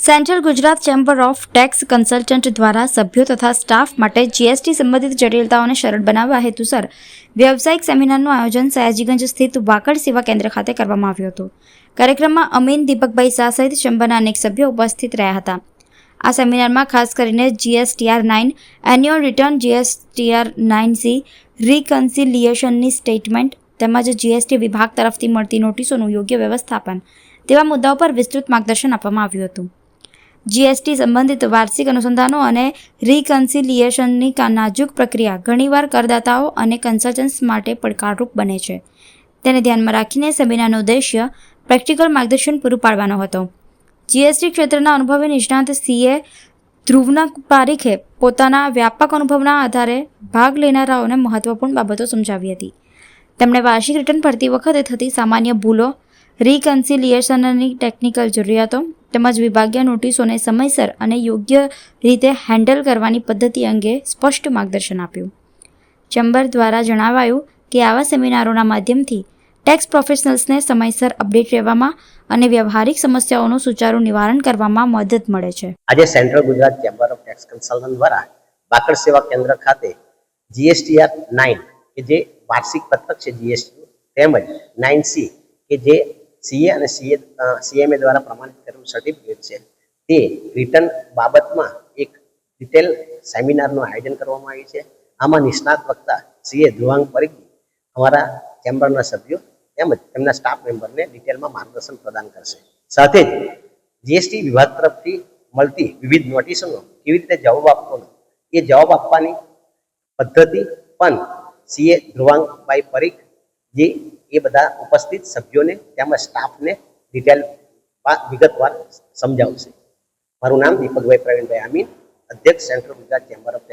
Central Gujarat chamber of tax consultant દ્વારા સભ્યો તથા સ્ટાફ માટે જીએસટી સંબંધિત જટિલતાઓને સરળ બનાવવા હેતુસર વ્યવસાયિક સેમિનારનું આયોજન સયાજીગંજ સ્થિત વાકડ સેવા કેન્દ્ર ખાતે કરવામાં આવ્યું હતું. કાર્યક્રમમાં અમીન દીપકભાઈ શાહ સહિત ચેમ્બરના અનેક સભ્યો ઉપસ્થિત રહ્યા હતા. આ સેમિનારમાં ખાસ કરીને GSTR 9 annual return, GSTR 9C રિકન્સિલિયેશનની સ્ટેટમેન્ટ તેમજ જીએસટી વિભાગ તરફથી મળતી નોટિસોનું યોગ્ય વ્યવસ્થાપન તેવા મુદ્દાઓ પર વિસ્તૃત માર્ગદર્શન આપવામાં આવ્યું હતું. જીએસટી સંબંધિત વાર્ષિક અનુસંધાનો અને રિકન્સિલિયેશનની નાજુક પ્રક્રિયા ઘણીવાર કરદાતાઓ અને કન્સલ્ટન્ટ્સ માટે પડકારરૂપ બને છે. તેને ધ્યાનમાં રાખીને સેમિનારનો ઉદ્દેશ્ય પ્રેક્ટિકલ માર્ગદર્શન પૂરું પાડવાનો હતો. જીએસટી ક્ષેત્રના અનુભવી નિષ્ણાત સીએ ધ્રુવના પારીખે પોતાના વ્યાપક અનુભવના આધારે ભાગ લેનારાઓને મહત્વપૂર્ણ બાબતો સમજાવી હતી. તેમણે વાર્ષિક રિટર્ન ભરતી વખતે થતી સામાન્ય ભૂલો, રિકન્સિલિયેશનની ટેકનિકલ જરૂરિયાતો તેમજ વિભાગીય નોટિસોને સમયસર અને યોગ્ય રીતે હેન્ડલ કરવાની પદ્ધતિ અંગે સ્પષ્ટ માર્ગદર્શન આપ્યું. ચેમ્બર દ્વારા જણાવાયું કે આવા સેમિનારોના માધ્યમથી ટેક્સ પ્રોફેશનલ્સને સમયસર અપડેટ રહેવામાં અને વ્યવહારિક સમસ્યાઓનું સુચારુ નિવારણ કરવામાં મદદ મળે છે. આજે central Gujarat chamber of tax consultant દ્વારા વાકડ સેવા કેન્દ્ર ખાતે જીએસટીઆર 9 કે જે વાર્ષિક પત્રક છે જીએસટી તેમજ 9C કે જે સીએ અને સીએમએ દ્વારા પ્રમાણિત કરેલું સર્ટિફિકેટ છે તે રિટર્ન બાબતમાં એક ડિટેલ સેમિનારનું આયોજન કરવામાં આવ્યું છે. આમાં નિષ્ણાત વક્તા સીએ ધ્રુવાંગ પરીખ અમારા ચેમ્બરના સભ્યો તેમજ તેમના સ્ટાફ મેમ્બરને ડિટેલમાં માર્ગદર્શન પ્રદાન કરશે. સાથે જ જીએસટી વિભાગ તરફથી મળતી વિવિધ નોટિસોનો કેવી રીતે જવાબ આપવાનો એ જવાબ આપવાની પદ્ધતિ પણ સીએ ધ્રુવાંગભાઈ પરીખ જે એ બધા ઉપસ્થિત સભ્યોને તેમજ સ્ટાફને ડિટેલ વિગતવાર સમજાવશે. મારું નામ દીપકભાઈ પ્રવીણભાઈ અમીન, અધ્યક્ષ સેન્ટ્રલ ગુજરાત ચેમ્બર ઓફ